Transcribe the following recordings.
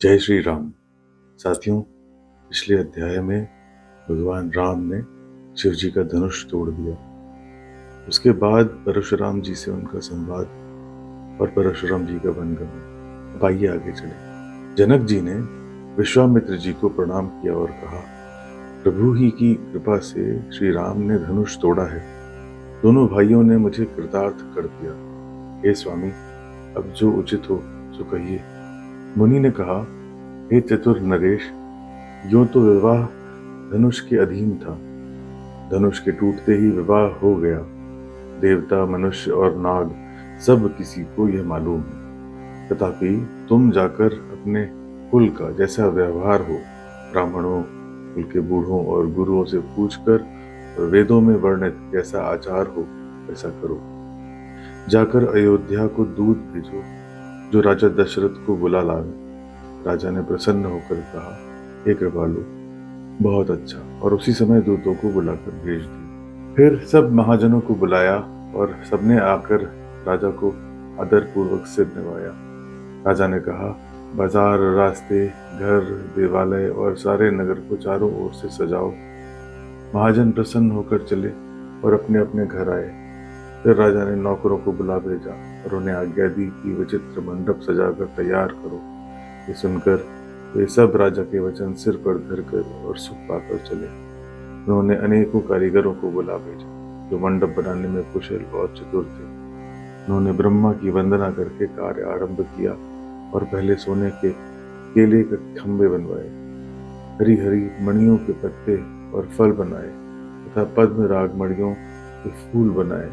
जय श्री राम। साथियों, पिछले अध्याय में भगवान राम ने शिव जी का धनुष तोड़ दिया। उसके बाद परशुराम जी से उनका संवाद और परशुराम जी का वनगमन। अब आइए आगे चले। जनक जी ने विश्वामित्र जी को प्रणाम किया और कहा, प्रभु ही की कृपा से श्री राम ने धनुष तोड़ा है। दोनों भाइयों ने मुझे कृतार्थ कर दिया। हे स्वामी, अब जो उचित हो सो कहिए। मुनि ने कहा, हे चतुर नरेश, यूं तो विवाह धनुष के अधीन था। धनुष के टूटते ही विवाह हो गया। देवता, मनुष्य और नाग सब किसी को यह मालूम है। तथापि तुम जाकर अपने कुल का जैसा व्यवहार हो, ब्राह्मणों, कुल के बूढ़ों और गुरुओं से पूछकर और वेदों में वर्णित जैसा आचार हो वैसा करो। जाकर अयोध्या को दूत भेजो जो राजा दशरथ को बुला लावे। राजा ने प्रसन्न होकर कहा, हे कृपालु, बहुत अच्छा। और उसी समय दूतों को बुलाकर भेज दिया। फिर सब महाजनों को बुलाया और सबने आकर राजा को आदर पूर्वक सिर निभाया। राजा ने कहा, बाजार, रास्ते, घर, देवालय और सारे नगर को चारों ओर से सजाओ। महाजन प्रसन्न होकर चले और अपने अपने घर आए। फिर राजा ने नौकरों को बुला भेजा और उन्हें आज्ञा दी कि विचित्र मंडप सजाकर तैयार करो। ये सुनकर वे सब राजा के वचन सिर पर धरकर और सुख पाकर चले। उन्होंने अनेकों कारीगरों को बुला भेजा जो मंडप बनाने में कुशल और चतुर थे। उन्होंने ब्रह्मा की वंदना करके कार्य आरंभ किया और पहले सोने के केले के खंभे बनवाए, हरी हरी मणियों के पत्ते और फल बनाए तथा पद्म राग मणियों के फूल बनाए।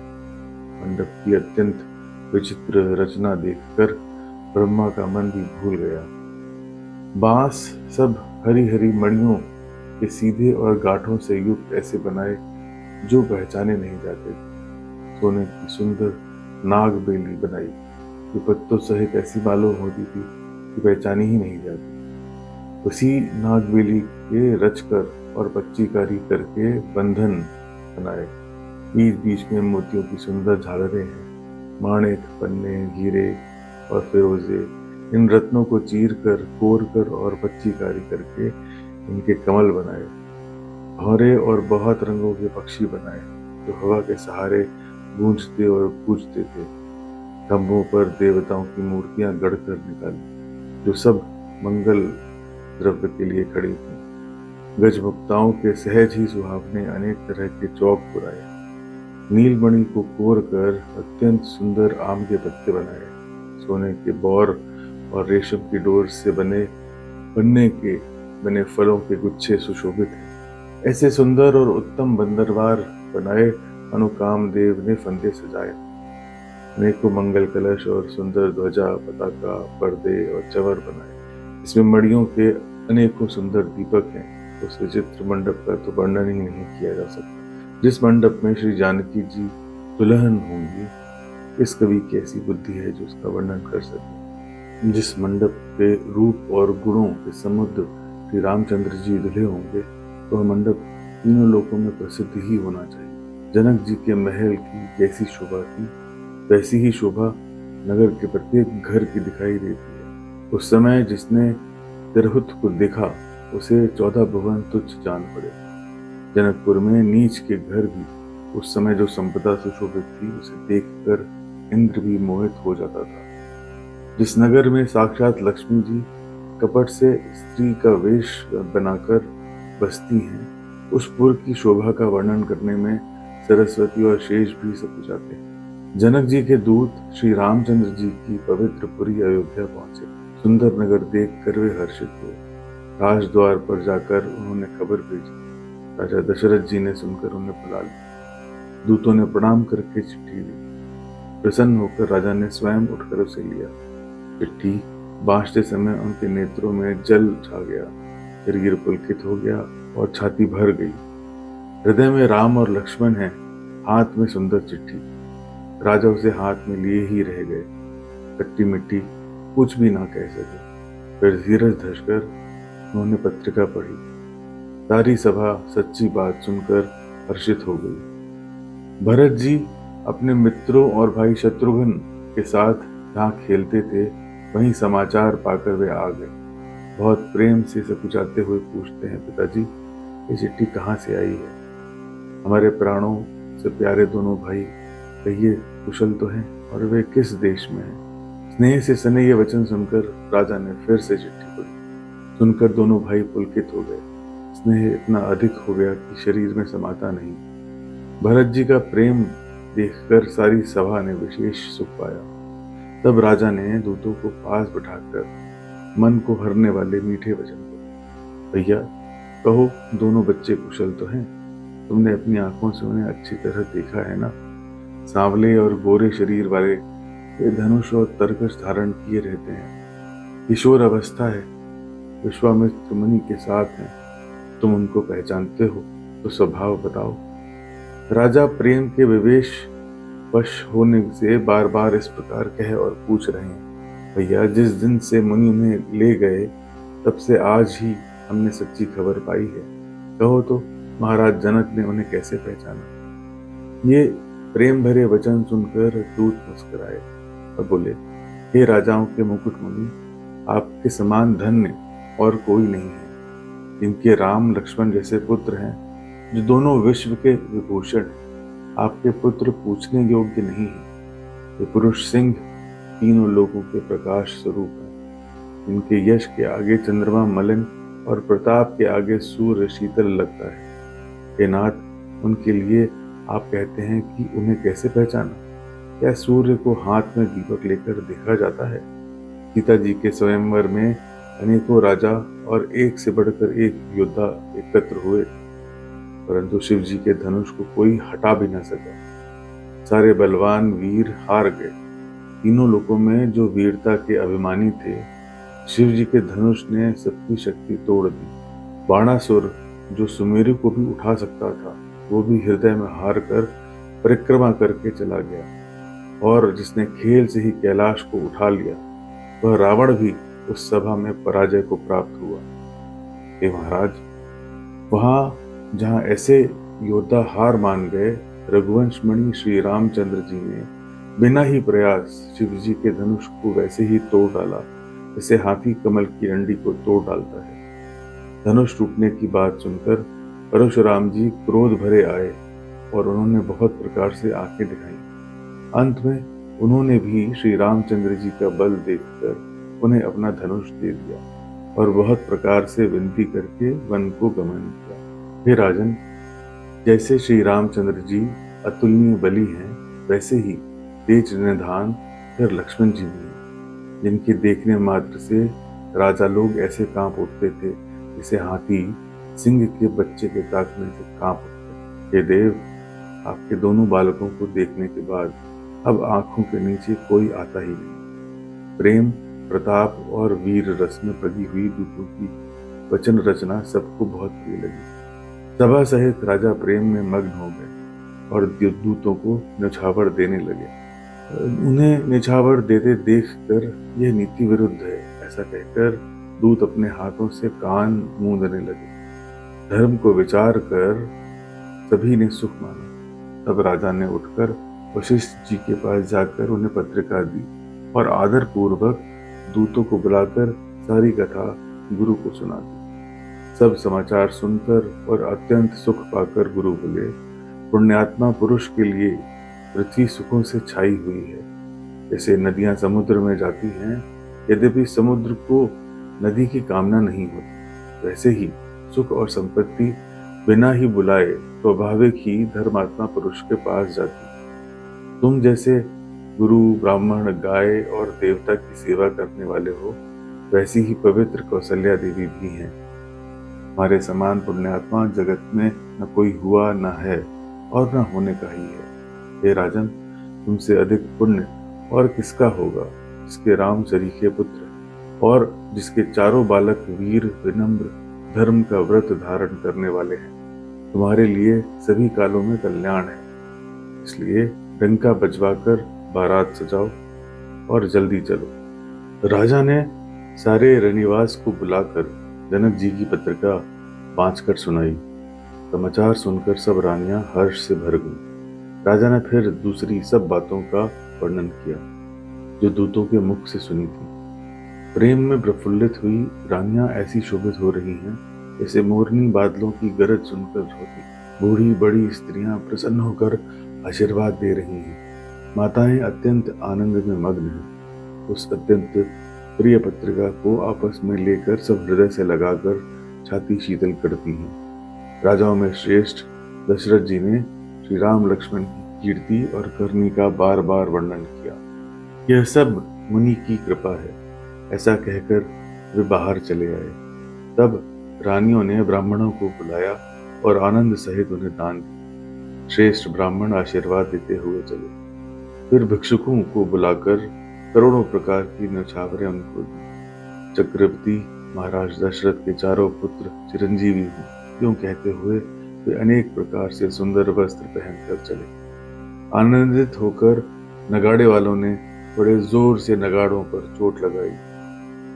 मंडप की अत्यंत विचित्र रचना देखकर ब्रह्मा का मन भी भूल गया। बांस सब हरी हरी मणियों के सीधे और गांठों से युक्त ऐसे बनाए जो पहचाने नहीं जाते। सोने की सुंदर नाग बेली बनाई जो पत्तों सहित ऐसी मालूम होती थी कि पहचानी ही नहीं जाती। उसी नाग बेली के रचकर और पच्चीकारी करके बंधन बनाए। बीच बीच में मोतियों की सुंदर झालरें हैं। माणिक, पन्ने, हीरे और फिरोजे इन रत्नों को चीर कर, कोर कर और पच्चीकारी करके इनके कमल बनाए। भौरे और बहुत रंगों के पक्षी बनाए जो हवा के सहारे गूंजते और पूजते थे। खंभों पर देवताओं की मूर्तियां गढ़कर निकाली जो सब मंगल द्रव्य के लिए खड़ी थी। गजमुक्ताओं के सहज ही सुहावने अनेक तरह के चौक बुराए। नीलमणि को कोर कर अत्यंत सुंदर आम के पत्ते बनाए। सोने के बौर और रेशम की डोर से बने पन्ने के बने फलों के गुच्छे सुशोभित हैं। ऐसे सुंदर और उत्तम बंदरवार बनाए अनुकाम देव ने फंदे सजाए। अनेकों मंगल कलश और सुंदर ध्वजा, पताका, पर्दे और चवर बनाए। इसमें मणियों के अनेकों सुंदर दीपक हैं। उस विचित्र मंडप का तो वर्णन ही नहीं किया जा सकता। जिस मंडप में श्री जानकी जी दुल्हन होंगी, इस कवि की ऐसी बुद्धि है जो उसका वर्णन कर सके। जिस मंडप के रूप और गुणों के समुद्र श्री रामचंद्र जी दुल्हे होंगे, तो वह मंडप तीनों लोकों में प्रसिद्ध ही होना चाहिए। जनक जी के महल की जैसी शोभा थी, वैसी ही शोभा नगर के प्रत्येक घर की दिखाई देती है। उस समय जिसने तिरहुत को देखा, उसे 14 भुवन तुच्छ जान पड़े। जनकपुर में नीच के घर भी उस समय जो संपदा सुशोभित थी, उसे देखकर इंद्र भी मोहित हो जाता था। जिस नगर में साक्षात लक्ष्मी जी कपट से स्त्री का वेश बनाकर बसती हैं, उस पुर की शोभा का वर्णन करने में सरस्वती और शेष भी सब जाते हैं। जनक जी के दूत श्री रामचंद्र जी की पवित्र पुरी अयोध्या पहुंचे। सुंदर नगर देख कर वे हर्षित हुए। राजद्वार पर जाकर उन्होंने खबर भेजी। राजा दशरथ जी ने सुनकर उन्हें बुला लिया। दूतों ने प्रणाम करके चिट्ठी दी। प्रसन्न होकर राजा ने स्वयं उठकर उसे लिया। चिट्ठी बांटते समय उनके नेत्रों में जल छा गया, शरीर पुलकित हो गया और छाती भर गई। हृदय में राम और लक्ष्मण हैं, हाथ में सुंदर चिट्ठी। राजा उसे हाथ में लिए ही रह गए। कट्टी मिट्टी कुछ भी ना कह सके। फिर धीरज धरकर उन्होंने पत्रिका पढ़ी। सारी सभा सच्ची बात सुनकर हर्षित हो गई। भरत जी अपने मित्रों और भाई शत्रुघ्न के साथ जहाँ खेलते थे, वहीं समाचार पाकर वे आ गए। बहुत प्रेम से सकुचाते हुए पूछते हैं, पिताजी ये चिट्ठी कहाँ से आई है? हमारे प्राणों से प्यारे दोनों भाई कहिए कुशल तो हैं, और वे किस देश में हैं? स्नेह से सने ये वचन सुनकर राजा ने फिर से चिट्ठी पढ़ी। सुनकर दोनों भाई पुलकित हो गए। स्नेह इतना अधिक हो गया कि शरीर में समाता नहीं। भरत जी का प्रेम देखकर सारी सभा ने विशेष सुख पाया। तब राजा ने दूतों को पास बिठाकर मन को हरने वाले मीठे वचन बोले, भैया कहो दोनों बच्चे कुशल तो हैं? तुमने अपनी आंखों से उन्हें अच्छी तरह देखा है ना? सांवले और गोरे शरीर वाले, वे धनुष और तरकश धारण किए रहते हैं। किशोर अवस्था है, विश्वामित्र मुनि के साथ हैं। तुम उनको पहचानते हो तो स्वभाव बताओ। राजा प्रेम के विवेश वश होने से बार बार इस प्रकार कह और पूछ रहे हैं, भैया जिस दिन से मुनि उन्हें ले गए तब से आज ही हमने सच्ची खबर पाई है। कहो तो महाराज जनक ने उन्हें कैसे पहचाना? ये प्रेम भरे वचन सुनकर दूत मुस्कुराए और बोले, हे राजाओं के मुकुट मुनि, आपके समान धन्य और कोई नहीं है। इनके राम लक्ष्मण जैसे पुत्र हैं जो दोनों विश्व के विभूषण हैं। आपके पुत्र पूछने योग्य नहीं है। ये पुरुष सिंह तीनों लोगों के प्रकाश स्वरूप है। इनके यश के आगे चंद्रमा मलिन और प्रताप के आगे सूर्य शीतल लगता है। हे नाथ, उनके लिए आप कहते हैं कि उन्हें कैसे पहचाना? क्या सूर्य को हाथ में दीपक लेकर देखा जाता है? सीता जी के स्वयंवर में अनेकों राजा और एक से बढ़कर एक योद्धा एकत्र हुए, परंतु शिव जी के धनुष को कोई हटा भी न सका। सारे बलवान वीर हार गए। तीनों लोकों में जो वीरता के अभिमानी थे, शिव जी के धनुष ने सबकी शक्ति तोड़ दी। बाणासुर जो सुमेरु को भी उठा सकता था, वो भी हृदय में हार कर परिक्रमा करके चला गया। और जिसने खेल से ही कैलाश को उठा लिया, वह रावण भी उस सभा में पराजय को प्राप्त हुआ। हे महाराज, वहां जहां ऐसे योद्धा हार मान गए, रघुवंश मणि श्री रामचंद्र जी ने बिना ही प्रयास शिव जी के धनुष को वैसे ही तोड़ डाला जैसे हाथी कमल की अंडी को तोड़ डालता है। धनुष टूटने की बात सुनकर परशुराम जी क्रोध भरे आए और उन्होंने बहुत प्रकार से आंखें दिखाई। अंत में उन्होंने भी श्री रामचंद्र जी का बल देखकर उन्हें अपना धनुष दे दिया और बहुत प्रकार से विनती करके वन को गमन किया। हे राजन, जैसे श्री रामचंद्र जी अतुलनीय बली हैं, वैसे ही तेज निधान फिर लक्ष्मण जी भी हैं, जिनके देखने मात्र से राजा लोग ऐसे कांप उठते थे जैसे हाथी सिंह के बच्चे के ताकने से कांप उठते। हे देव, आपके दोनों बालकों को देखने के बाद अब आंखों के नीचे कोई आता ही नहीं। प्रेम, प्रताप और वीर रस में पगी हुई दूतों की वचन रचना सबको बहुत प्रिय लगी। सभा सहित राजा प्रेम में मग्न हो गए और दूतों को निछावर देने लगे। उन्हें निछावर देते देखकर यह नीति विरुद्ध है ऐसा कहकर दूत अपने हाथों से कान मूंदने लगे। धर्म को विचार कर सभी ने सुख माना। तब राजा ने उठकर वशिष्ठ जी के पास जाकर उन्हें पत्रिका दी और आदर पूर्वक दूतों को बुलाकर सारी कथा गुरु को सुना दी। सब समाचार सुनकर और अत्यंत सुख पाकर गुरु बोले, पुण्यात्मा पुरुष के लिए पृथ्वी सुखों से छाई हुई है। जैसे नदियां समुद्र में जाती हैं, यद्यपि समुद्र को नदी की कामना नहीं होती, वैसे ही सुख और संपत्ति बिना ही बुलाए स्वाभाविक ही धर्मात्मा पुरुष के पास जाती। तुम जैसे गुरु, ब्राह्मण, गाय और देवता की सेवा करने वाले हो, वैसी ही पवित्र कौशल्या देवी भी हैं। हमारे समान पुण्यात्मा जगत में न कोई हुआ, न है और न होने का ही है। हे राजन, तुमसे अधिक पुण्य और किसका होगा, जिसके राम सरीखे पुत्र और जिसके चारों बालक वीर, विनम्र, धर्म का व्रत धारण करने वाले हैं। तुम्हारे लिए सभी कालों में कल्याण है। इसलिए डंका बजवाकर बारात सजाओ और जल्दी चलो। राजा ने सारे रनिवास को बुलाकर जनक जी की पत्रिका बांचकर सुनाई। समाचार सुनकर सब रानियां हर्ष से भर गईं। राजा ने फिर दूसरी सब बातों का वर्णन किया जो दूतों के मुख से सुनी थी। प्रेम में प्रफुल्लित हुई रानियां ऐसी शोभित हो रही हैं जैसे मोरनी बादलों की गरज सुनकर होती। बूढ़ी बड़ी स्त्रियां प्रसन्न होकर आशीर्वाद दे रही हैं। माताएं अत्यंत आनंद में मग्न हैं। उस अत्यंत प्रिय पत्रिका को आपस में लेकर सब हृदय से लगाकर छाती शीतल करती हैं। राजाओं में श्रेष्ठ दशरथ जी ने श्री राम लक्ष्मण की कीर्ति और करनी का बार बार वर्णन किया। यह सब मुनि की कृपा है, ऐसा कहकर वे बाहर चले आए। तब रानियों ने ब्राह्मणों को बुलाया और आनंद सहित उन्हें दान दिया। श्रेष्ठ ब्राह्मण आशीर्वाद देते हुए चले। फिर भिक्षुकों को बुलाकर करोड़ों प्रकार की न्यौछावरें उनको दी। चक्रवर्ती महाराज दशरथ के चारों पुत्र चिरंजीवी हों, यूं कहते हुए वे अनेक प्रकार से सुंदर वस्त्र पहनकर चले। आनंदित होकर नगाड़े वालों ने बड़े जोर से नगाड़ों पर चोट लगाई।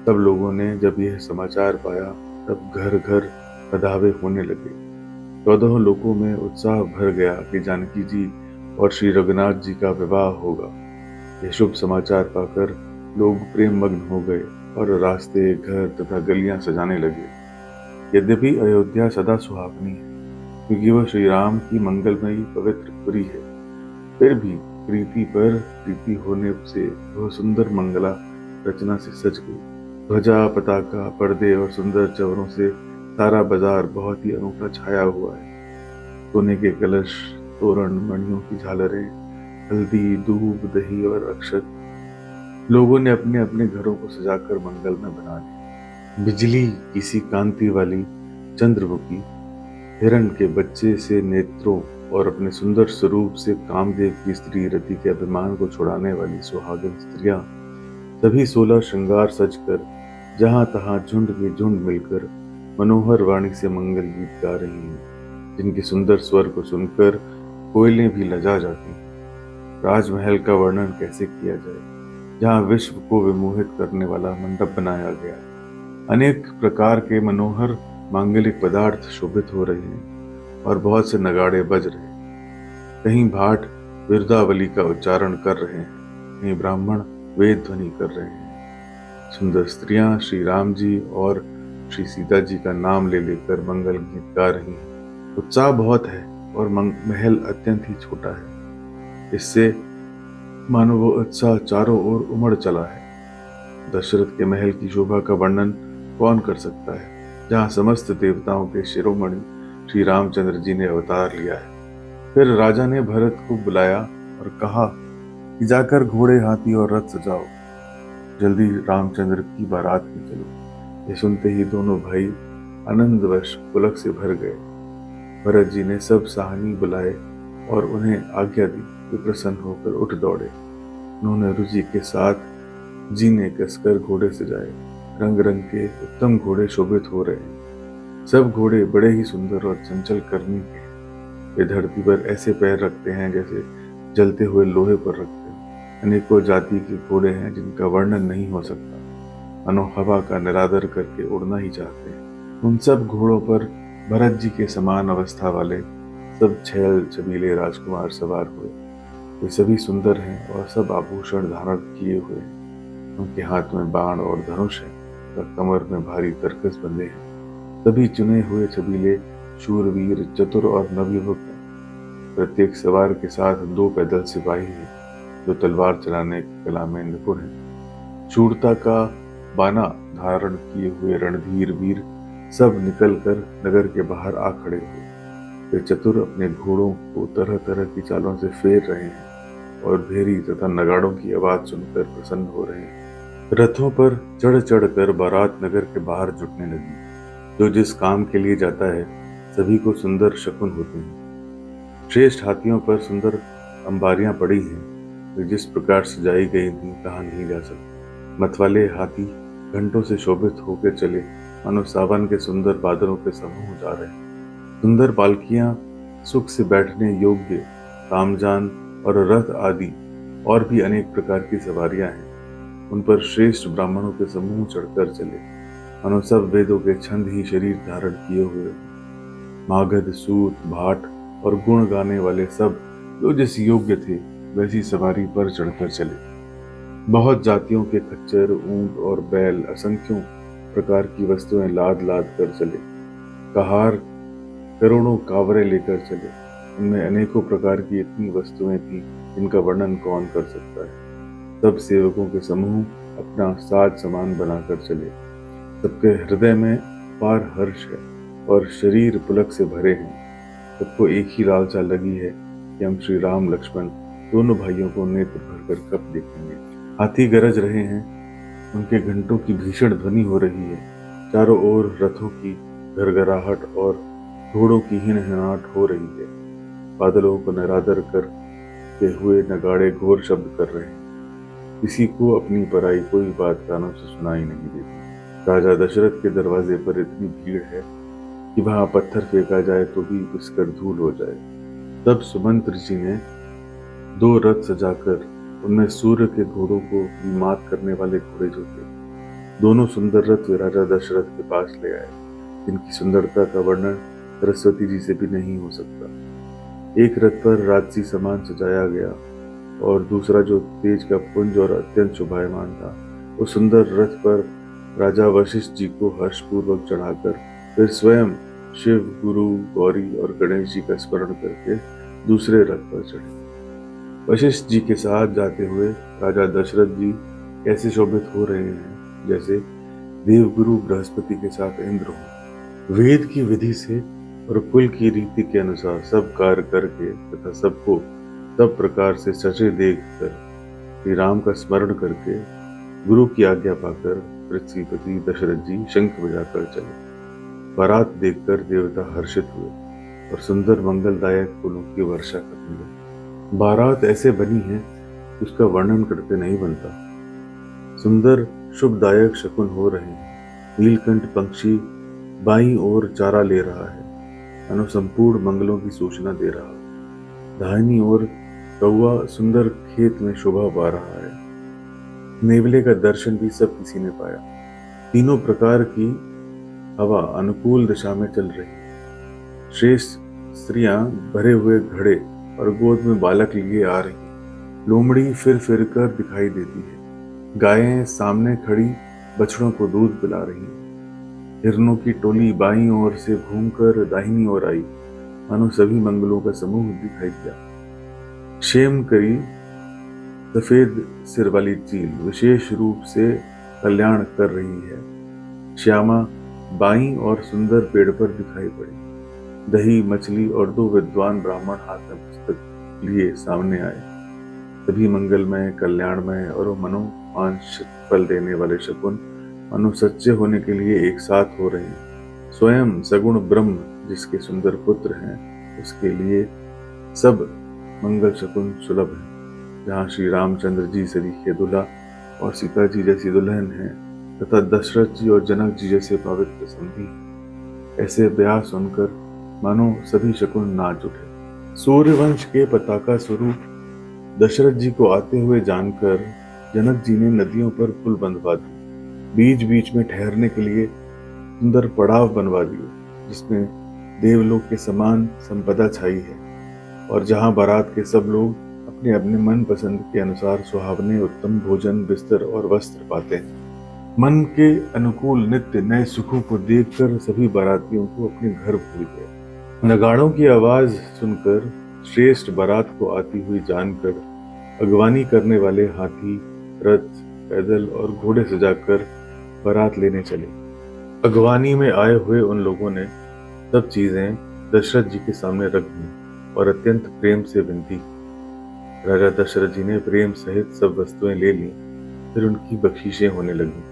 तब लोगों ने जब यह समाचार पाया तब घर घर बधावे होने लगे। 14 लोकों में उत्साह भर गया कि जानकी जी और श्री रघुनाथ जी का विवाह होगा। यह शुभ समाचार पाकर लोग प्रेम मग्न हो गए और रास्ते, घर तथा गलियां सजाने लगे। यद्यपि अयोध्या सदा सुहावनी है, क्योंकि वह श्री राम की मंगलमयी पवित्र पुरी है, फिर भी प्रीति पर प्रीति होने से वह सुंदर मंगला रचना से सज गई। ध्वजा, पताका, पर्दे और सुंदर चवरों से सारा बाजार बहुत ही अनूठा छाया हुआ है। सोने के कलश, तोरण, मणियों की झालरें, हल्दी, दूब, दही और अक्षत लोगों ने अपने अपने घरों को सजाकर मंगल में बना लिया। बिजली किसी कांति वाली चंद्रमुखी, हिरण के बच्चे से नेत्रों और अपने सुंदर स्वरूप से कामदेव की स्त्री रति के अभिमान को छुड़ाने वाली सुहागिन स्त्रियां सभी 16 श्रृंगार सजकर जहां तहां झुंड के झुंड मिलकर मनोहर वाणी से मंगल गीत गा रही हैं, जिनके सुंदर स्वर को सुनकर कोयलें भी लजा जाती हैं। राजमहल का वर्णन कैसे किया जाए, जहां विश्व को विमोहित करने वाला मंडप बनाया गया है। अनेक प्रकार के मनोहर मांगलिक पदार्थ शोभित हो रहे हैं और बहुत से नगाड़े बज रहे हैं। कहीं भाट विरदावली का उच्चारण कर रहे हैं, कहीं ब्राह्मण वेद ध्वनि कर रहे हैं। सुंदर स्त्रियां श्री राम जी और श्री सीता जी का नाम ले लेकर मंगल गीत गा रही हैं। उत्साह बहुत है और महल अत्यंत ही छोटा है। इससे मानो वो उत्साह चारों ओर उमड़ चला है। दशरथ के महल की शोभा का वर्णन कौन कर सकता है, जहाँ समस्त देवताओं के शिरोमणि श्री रामचंद्र जी ने अवतार लिया है। फिर राजा ने भरत को बुलाया और कहा कि जाकर घोड़े, हाथी और रथ सजाओ, जल्दी रामचंद्र की बारात में चलो। ये सुनते ही दोनों भाई आनंदवश पुलक से भर गए। भरत जी ने सब साहनी बुलाए और उन्हें आज्ञा दी। वे प्रसन्न होकर उठ दौड़े। उन्होंने रुचि के साथ जीने कसकर घोड़े सजाए। रंग रंग के उत्तम घोड़े शोभित हो रहे हैं। सब घोड़े बड़े ही सुंदर और चंचल करनी के हैं। वे धरती पर ऐसे पैर रखते हैं जैसे जलते हुए लोहे पर रखते हैं। अनेकों जाति के घोड़े हैं जिनका वर्णन नहीं हो सकता, मानो हवा का निरादर करके उड़ना ही चाहते हैं। उन सब घोड़ों पर भरत जी के समान अवस्था वाले सब छैल छबीले राजकुमार सवार हुए। वे सभी सुंदर हैं और सब आभूषण धारण किए हुए हैं। उनके हाथ में बाण और धनुष है तथा कमर में भारी तरकस बंधे हैं। सभी चुने हुए छबीले शूरवीर, चतुर और नवयुवक हैं। प्रत्येक सवार के साथ 2 पैदल सिपाही हैं जो तलवार चलाने की कला में निपुण हैं। शूरता का बाना धारण किए हुए रणधीर वीर सब निकलकर नगर के बाहर आ खड़े हुए। वे चतुर अपने घोड़ों को तरह तरह की चालों से फेर रहे हैं और भेरी तथा नगाड़ों की आवाज सुनकर प्रसन्न हो रहे हैं। रथों पर चढ़ चढ़ कर बारात नगर के बाहर जुटने लगी। जो जिस काम के लिए जाता है सभी को सुंदर शकुन होते हैं। श्रेष्ठ हाथियों पर सुंदर अंबारियां पड़ी हैं। वे जिस प्रकार सजाई गई थी कहा नहीं जा सकता। मतवाले हाथी घंटों से शोभित होकर चले, मानो सावन के सुंदर बादलों के समूह जा रहे हैं। सुंदर पालकियां, सुख से बैठने योग्य तामजान और रथ आदि और भी अनेक प्रकार की सवारियां हैं। उन पर श्रेष्ठ ब्राह्मणों के समूह चढ़कर चले, मानो सब वेदों के छंद ही शरीर धारण किए हुए। मागध, सूत, भाट और गुण गाने वाले सब जो जिस योग्य थे वैसी सवारी पर चढ़कर चले। बहुत जातियों के खच्चर, ऊंट और बैल, असंख्यों प्रकार की वस्तुएं लाद लाद कर चले। कहार करोड़ों कावरे लेकर चले। उनमें अनेकों प्रकार की इतनी वस्तुएं थी जिनका वर्णन कौन कर सकता है। सब सेवकों के समूह अपना साज सामान बनाकर चले। सबके हृदय में पार हर्ष है और शरीर पुलक से भरे हैं। सबको एक ही लालसा लगी है कि हम श्री राम लक्ष्मण दोनों भाइयों को नेत्र भर कर कब देखेंगे। हाथी गरज रहे हैं, उनके घंटों की भीषण ध्वनि हो रही है। चारों ओर रथों की घरघराहट और घोड़ों की हिनहिनाहट हो रही है। बादलों को निरादर करते हुए नगाड़े घोर शब्द कर रहे हैं। किसी को अपनी पराई कोई बात कानों से सुनाई नहीं देती। राजा दशरथ के दरवाजे पर इतनी भीड़ है कि वहां पत्थर फेंका जाए तो भी पिसकर धूल हो जाए। तब सुमंत्र जी ने 2 रथ सजाकर उनमें सूर्य के घोड़ों को भी मात करने वाले घोड़े जो थे, दोनों सुंदर रथ वे राजा दशरथ के पास ले आए, जिनकी सुंदरता का वर्णन सरस्वती जी से भी नहीं हो सकता। एक रथ पर राजसी सामान सजाया गया और दूसरा, जो तेज का पुंज और अत्यंत शोभायमान था, उस सुंदर रथ पर राजा वशिष्ठ जी को हर्षपूर्वक चढ़ाकर फिर स्वयं शिव, गुरु, गौरी और गणेश जी का स्मरण करके दूसरे रथ पर चढ़े। वशिष्ठ जी के साथ जाते हुए राजा दशरथ जी कैसे शोभित हो रहे हैं, जैसे देवगुरु बृहस्पति के साथ इंद्र हो। वेद की विधि से और कुल की रीति के अनुसार सब कार्य करके तथा सबको सब प्रकार से सचे देख कर श्री राम का स्मरण करके गुरु की आज्ञा पाकर पृथ्वीपति दशरथ जी शंख बजाकर चले। बारात देखकर देवता हर्षित हुए और सुंदर मंगलदायक फूलों की वर्षा करने लगे। बारात ऐसे बनी है कि उसका वर्णन करके नहीं बनता। सुंदर शुभदायक शकुन हो रहे हैं। नीलकंठ पक्षी बाईं ओर चारा ले रहा है, मानो संपूर्ण मंगलों की सूचना दे रहा है। दाहिनी ओर कौवा सुंदर खेत में शोभा पा रहा है। नेवले का दर्शन भी सब किसी ने पाया। तीनों प्रकार की हवा अनुकूल दिशा में चल रही है। श्रेष्ठ स्त्रियां भरे हुए घड़े और गोद में बालक लिए आ रही हैं। लोमड़ी फिर फिर कर दिखाई देती है। गायें सामने खड़ी बछड़ों को दूध पिला रही हैं। हिरणों की टोली बाईं ओर से घूमकर दाहिनी ओर आई, मानो सभी मंगलों का समूह दिखाई दिया। क्षेम करी सफेद सिर वाली चील विशेष रूप से कल्याण कर रही है। श्यामा बाईं और सुंदर पेड़ पर दिखाई पड़ी। दही, मछली और 2 विद्वान ब्राह्मण हाथ में पुस्तक लिए सामने आए। सभी मंगलमय, कल्याणमय और मनोवांछित फल देने वाले शकुन मानो सच्चे होने के लिए एक साथ हो रहे हैं। स्वयं सगुण ब्रह्म जिसके सुंदर पुत्र हैं, उसके लिए सब मंगल शकुन सुलभ है। जहाँ श्री रामचंद्र जी सरीखे दूल्हा और सीता जी जैसी दुल्हन है तथा दशरथ जी और जनक जी जैसे पवित्र संधि, ऐसे ब्याह सुनकर मानो सभी शकुन नाच उठे। सूर्यवंश के पताका स्वरूप दशरथ जी को आते हुए जानकर जनक जी ने नदियों पर पुल बंधवा दिए। बीच बीच में ठहरने के लिए सुंदर पड़ाव बनवा दिए, जिसमें देवलोक के समान संपदा छाई है और जहां बारात के सब लोग अपने अपने मन पसंद के अनुसार सुहावने उत्तम भोजन, बिस्तर और वस्त्र पाते हैं। मन के अनुकूल नित्य नए सुखों को देखकर सभी बारातियों को अपने घर भूल गए। नगाड़ों की आवाज सुनकर श्रेष्ठ बारात को आती हुई जानकर अगवानी करने वाले हाथी, रथ, पैदल और घोड़े सजाकर बारात लेने चले। अगवानी में आए हुए उन लोगों ने सब चीजें दशरथ जी के सामने रख दी और अत्यंत प्रेम से विनती। राजा दशरथ जी ने प्रेम सहित सब वस्तुएं ले ली। फिर उनकी बख्शीशें होने लगी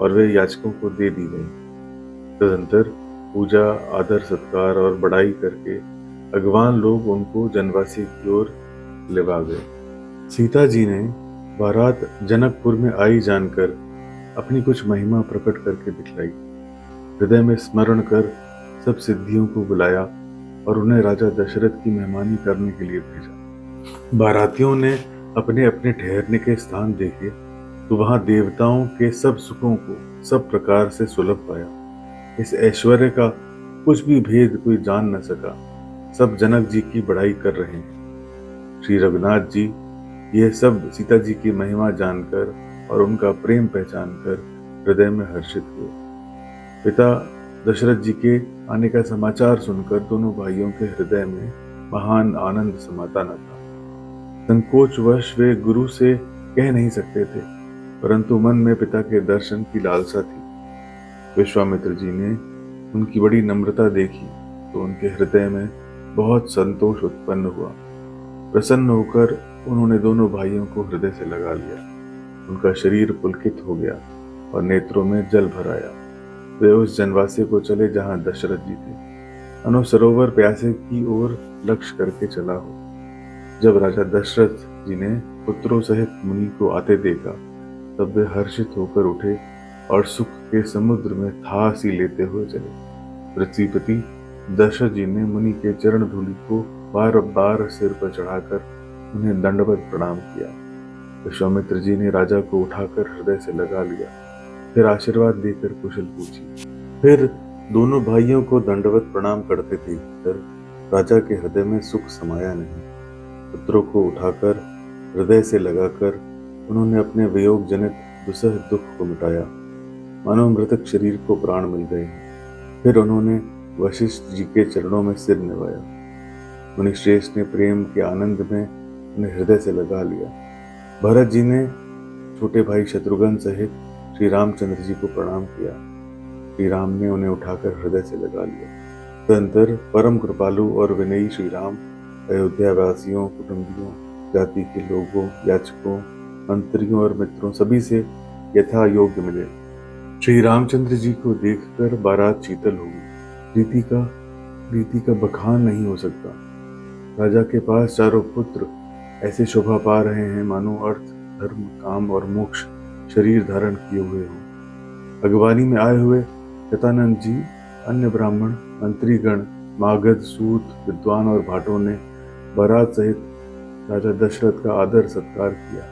और वे याचकों को दे दी गई। तदंतर पूजा, आदर सत्कार और बड़ाई करके अगवान लोग उनको जनवासी की ओर लिवा गए। सीता जी ने बारात जनकपुर में आई जानकर अपनी कुछ महिमा प्रकट करके दिखलाई। हृदय में स्मरण कर सब सिद्धियों को बुलाया और उन्हें राजा दशरथ की मेहमानी करने के लिए भेजा। बारातियों ने अपने अपने ठहरने के स्थान देखे तो वहां देवताओं के सब सुखों को सब प्रकार से सुलभ पाया। इस ऐश्वर्य का कुछ भी भेद कोई जान न सका। सब जनक जी की बड़ाई कर रहे हैं। श्री रघुनाथ जी यह सब सीता जी की महिमा जानकर और उनका प्रेम पहचानकर हृदय में हर्षित हुए। पिता दशरथ जी के आने का समाचार सुनकर दोनों भाइयों के हृदय में महान आनंद समाता न था। संकोचवश वे गुरु से कह नहीं सकते थे, परंतु मन में पिता के दर्शन की लालसा थी। विश्वामित्र जी ने उनकी बड़ी नम्रता देखी तो उनके हृदय में बहुत संतोष उत्पन्न हुआ। प्रसन्न होकर उन्होंने दोनों भाइयों को हृदय से लगा लिया। उनका शरीर पुलकित हो गया और नेत्रों में जल भर आया। वे उस जनवासे को चले जहां दशरथ जी थे। अनु सरोवर प्यासे की ओर लक्ष्य करके चला हो। जब राजा दशरथ जी ने पुत्रों सहित मुनि को आते देखा, तब वे हर्षित होकर उठे और सुख के समुद्र में था सी लेते हुए चले। पृथ्वीपति दशरथ जी ने मुनि के चरण धूलि को बार बार सिर पर चढ़ाकर उन्हें दंडवत प्रणाम किया। विश्वामित्र जी ने राजा को उठाकर हृदय से लगा लिया, फिर आशीर्वाद देकर कुशल पूछी। फिर दोनों भाइयों को दंडवत प्रणाम करते देखकर राजा के हृदय में सुख समाया नहीं। पुत्रों को उठाकर हृदय से लगाकर उन्होंने अपने वियोग जनित दुसह दुख को मिटाया, मानो मृतक शरीर को प्राण मिल गए। फिर उन्होंने वशिष्ठ जी के चरणों में सिर निभाया। मुनिश्रेष्ठ ने प्रेम के आनंद में उन्हें हृदय से लगा लिया। भरत जी ने छोटे भाई शत्रुघ्न सहित श्री रामचंद्र जी को प्रणाम किया। श्री राम ने उन्हें उठाकर हृदय से लगा लिया। तदंतर परम कृपालु और विनयी श्री राम अयोध्या वासियों, कुटुंबियों, जाति के लोगों, याचकों, मंत्रियों और मित्रों सभी से यथा योग्य मिले। श्री रामचंद्र जी को देखकर बारात शीतल हो गई। रीति का बखान नहीं हो सकता। राजा के पास चारों पुत्र ऐसे शोभा पा रहे हैं मानो अर्थ, धर्म, काम और मोक्ष शरीर धारण किए हुए हों। अगवानी में आए हुए शतानंद जी, अन्य ब्राह्मण, मंत्रीगण, मागध, सूत, विद्वान और भाटों ने बारात सहित राजा दशरथ का आदर सत्कार किया।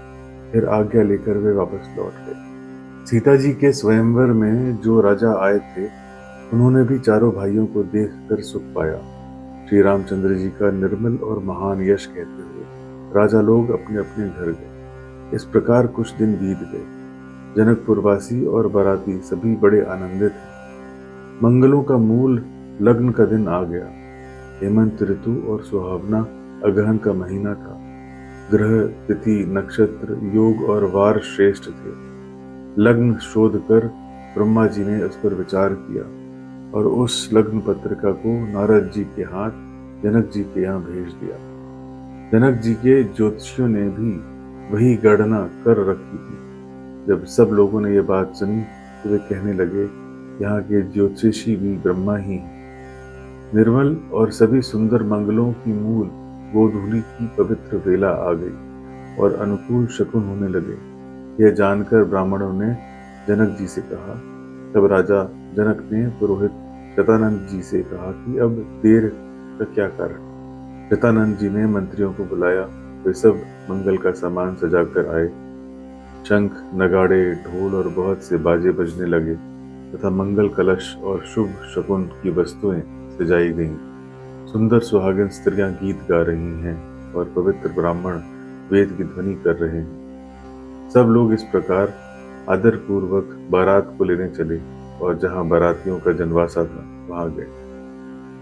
फिर आज्ञा लेकर वे वापस लौट गए। सीता जी के स्वयंवर में जो राजा आए थे, उन्होंने भी चारों भाइयों को देखकर सुख पाया। श्री रामचंद्र जी का निर्मल और महान यश कहते हुए राजा लोग अपने अपने घर गए। इस प्रकार कुछ दिन बीत गए। जनकपुरवासी और बाराती सभी बड़े आनंदित थे। मंगलों का मूल लग्न का दिन आ गया। हेमंत ऋतु और सुहावना अगहन का महीना था। ग्रह, तिथि, नक्षत्र, योग और वार श्रेष्ठ थे। लग्न शोध कर ब्रह्मा जी ने उस पर विचार किया और उस लग्न पत्रिका को नारद जी के हाथ जनक जी के यहाँ भेज दिया। जनक जी के ज्योतिषियों ने भी वही गणना कर रखी थी। जब सब लोगों ने यह बात सुनी तो वे कहने लगे, यहाँ के ज्योतिषी भी ब्रह्मा ही हैं। निर्मल और सभी सुंदर मंगलों की मूल गोधूलि की पवित्र वेला आ गई और अनुकूल शकुन होने लगे। यह जानकर ब्राह्मणों ने जनक जी से कहा। तब राजा जनक ने पुरोहित शतानंद जी से कहा कि अब देर का क्या कारण। शतानंद जी ने मंत्रियों को बुलाया। वे सब मंगल का सामान सजाकर आए। शंख, नगाड़े, ढोल और बहुत से बाजे बजने लगे तथा मंगल कलश और शुभ शकुन की वस्तुएं सजाई गईं। सुंदर सुहागिन स्त्रियां गीत गा रही हैं और पवित्र ब्राह्मण वेद की ध्वनि कर रहे हैं। सब लोग इस प्रकार आदर पूर्वक बारात को लेने चले और जहां बारातियों का जनवासा था वहां गए।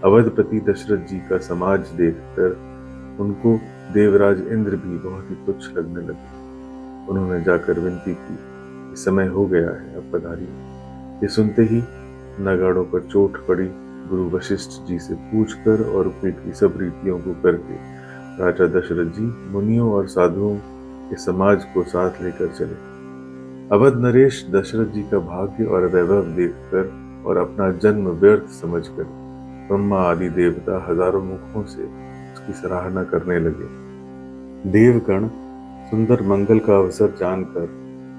अवधपति दशरथ जी का समाज देखकर उनको देवराज इंद्र भी बहुत ही तुच्छ लगने लगे। उन्होंने जाकर विनती की कि समय हो गया है, अब पधारिए। ये सुनते ही नगाड़ों पर चोट पड़ी। गुरु वशिष्ठ जी से पूछकर और उपयुक्त की सब रीतियों को करके राजा दशरथ जी मुनियों और साधुओं के समाज को साथ लेकर चले। अवध नरेश दशरथ जी का भाग्य और वैभव देखकर और अपना जन्म व्यर्थ समझकर ब्रह्मा आदि देवता हजारों मुखों से उसकी सराहना करने लगे। देवगण सुंदर मंगल का अवसर जानकर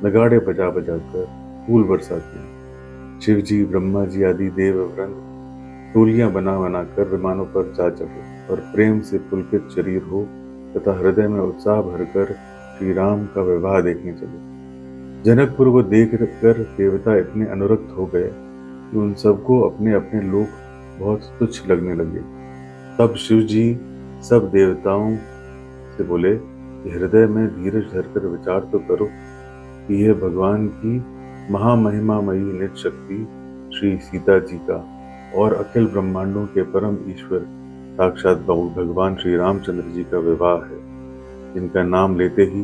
नगाड़े बजा बजाकर फूल बरसाते हैं। शिव जी, ब्रह्मा जी आदि देव वृंद टोलियां बना बनाकर विमानों पर जा चढ़े और प्रेम से पुलकित शरीर हो तथा हृदय में उत्साह भरकर श्री राम का विवाह देखने चले। जनकपुर को देख कर देवता इतने अनुरक्त हो गए कि उन सबको अपने अपने लोक बहुत तुच्छ लगने लगे। तब शिव जी सब देवताओं से बोले, कि हृदय में धीरज धरकर विचार तो करो कि यह भगवान की महामहिमामयी निज शक्ति श्री सीता जी का और अखिल ब्रह्मांडों के परम ईश्वर साक्षात भगवान श्री रामचंद्र जी का विवाह है, जिनका नाम लेते ही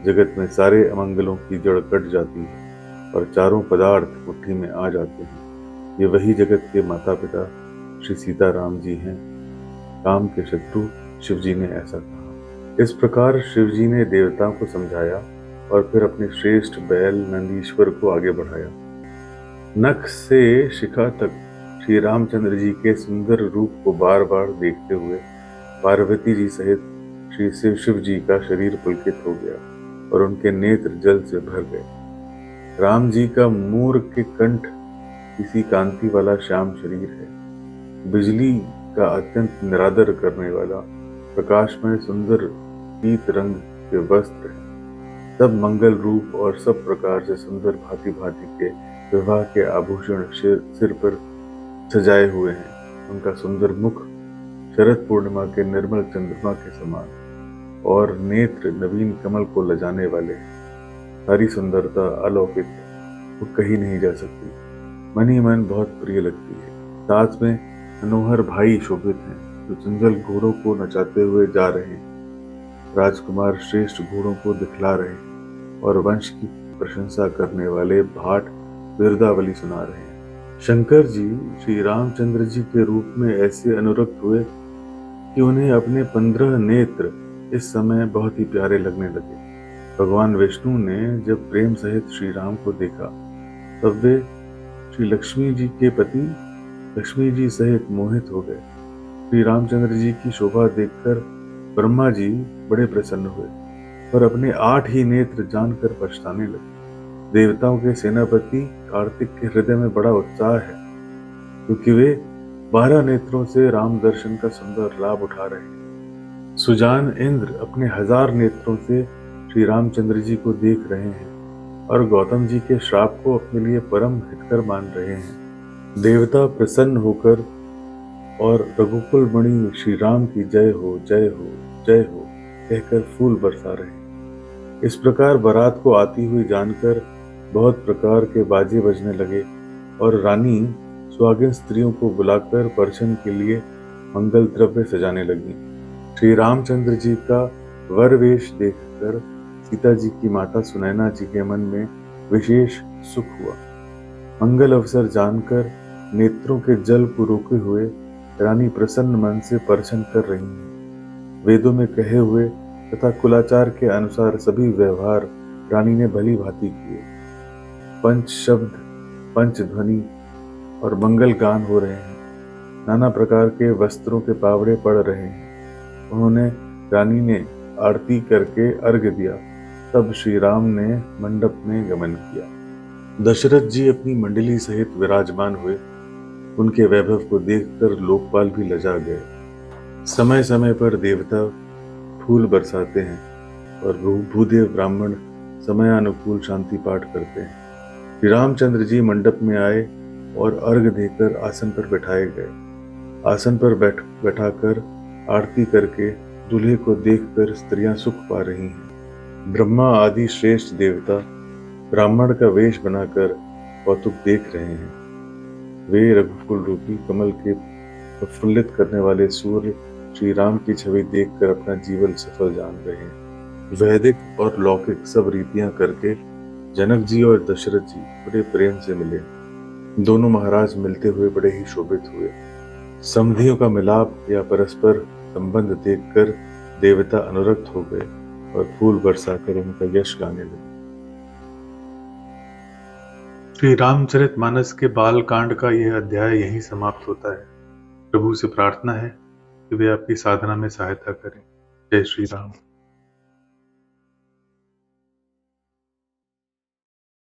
जगत में सारे अमंगलों की जड़ कट जाती है और चारों पदार्थ मुट्ठी में आ जाते हैं। ये वही जगत के माता पिता श्री सीताराम जी हैं। काम के शत्रु शिव जी ने ऐसा कहा। इस प्रकार शिव जी ने देवताओं को समझाया और फिर अपने श्रेष्ठ बैल नंदीश्वर को आगे बढ़ाया। नख से शिखा तक श्री रामचंद्र जी के सुंदर रूप को बार बार देखते हुए पार्वती जी सहित श्री शिव जी का शरीर पुलकित हो गया और उनके नेत्र जल से भर गए। राम जी का मूर के कंठ किसी कांति वाला श्याम शरीर है। बिजली का अत्यंत निरादर करने वाला प्रकाशमय सुंदर पीत रंग के वस्त्र है। सब मंगल रूप और सब प्रकार से सुंदर भांति भांति के विवाह के आभूषण सिर पर सजाए हुए हैं। उनका सुंदर मुख शरद पूर्णिमा के निर्मल चंद्रमा के समान और नेत्र नवीन कमल को लजाने वाले। सारी सुंदरता अलौकिक है, वो कही नहीं जा सकती। मन ही मन बहुत प्रिय लगती है। साथ में मनोहर भाई शोभित हैं जो चंचल घोड़ों को नचाते हुए जा रहे हैं। राजकुमार श्रेष्ठ घोड़ों को दिखला रहे हैं और वंश की प्रशंसा करने वाले भाट बिरदावली सुना रहे हैं। शंकर जी श्री रामचंद्र जी के रूप में ऐसे अनुरक्त हुए कि उन्हें अपने 15 नेत्र इस समय बहुत ही प्यारे लगने लगे। भगवान विष्णु ने जब प्रेम सहित श्री राम को देखा तब वे श्री लक्ष्मी जी के पति लक्ष्मी जी सहित मोहित हो गए। श्री रामचंद्र जी की शोभा देखकर ब्रह्मा जी बड़े प्रसन्न हुए, पर अपने 8 ही नेत्र जानकर पछताने लगे। देवताओं के सेनापति कार्तिक के हृदय में बड़ा उत्साह है, क्योंकि वे 12 नेत्रों से राम दर्शन का सुंदर लाभ उठा रहे हैं। सुजान इंद्र अपने 1000 नेत्रों से श्री रामचंद्र जी को देख रहे हैं और गौतम जी के श्राप को अपने लिए परम हितकर मान रहे हैं। देवता प्रसन्न होकर और रघुकुल मणि श्री राम की जय हो जय हो जय हो कहकर फूल बरसा रहे हैं। इस प्रकार बारात को आती हुई जानकर बहुत प्रकार के बाजे बजने लगे और रानी सुहागिन स्त्रियों को बुलाकर परछन के लिए मंगल द्रव्य सजाने लगी। श्री रामचंद्र जी का वर वेश देखकर सीता जी की माता सुनैना जी के मन में विशेष सुख हुआ। मंगल अवसर जानकर नेत्रों के जल को रोके हुए रानी प्रसन्न मन से परछन कर रही हैं। वेदों में कहे हुए तथा कुलाचार के अनुसार सभी व्यवहार रानी ने भली भांति किए। पंच शब्द, पंच ध्वनि और मंगल गान हो रहे हैं। नाना प्रकार के वस्त्रों के पावड़े पड़ रहे हैं। उन्होंने रानी ने आरती करके अर्घ्य दिया। तब श्री राम ने मंडप में गमन किया। दशरथ जी अपनी मंडली सहित विराजमान हुए। उनके वैभव को देखकर लोकपाल भी लजा गए। समय समय पर देवता फूल बरसाते हैं और भूदेव ब्राह्मण समयानुकूल शांति पाठ करते हैं। श्री रामचंद्र जी मंडप में आए और अर्घ देकर आसन पर बैठाए गए। आसन पर बैठाकर आरती करके दूल्हे को देखकर स्त्रियां सुख पा रही हैं। ब्रह्मा आदि श्रेष्ठ देवता ब्राह्मण का वेश बनाकर कौतुक देख रहे हैं। वे रघुकुल रूपी कमल के प्रफुल्लित करने वाले सूर्य श्री राम की छवि देखकर अपना जीवन सफल जान रहे हैं। वैदिक और लौकिक सब रीतियां करके जनक जी और दशरथ जी बड़े प्रेम से मिले। दोनों महाराज मिलते हुए बड़े ही शोभित हुए। समधियों का मिलाप या परस्पर संबंध देखकर देवता अनुरक्त हो गए और फूल बरसाकर उनका यश गाने लगे। श्री रामचरितमानस के बाल कांड का यह अध्याय यहीं समाप्त होता है। प्रभु से प्रार्थना है कि वे आपकी साधना में सहायता करें। जय श्री राम।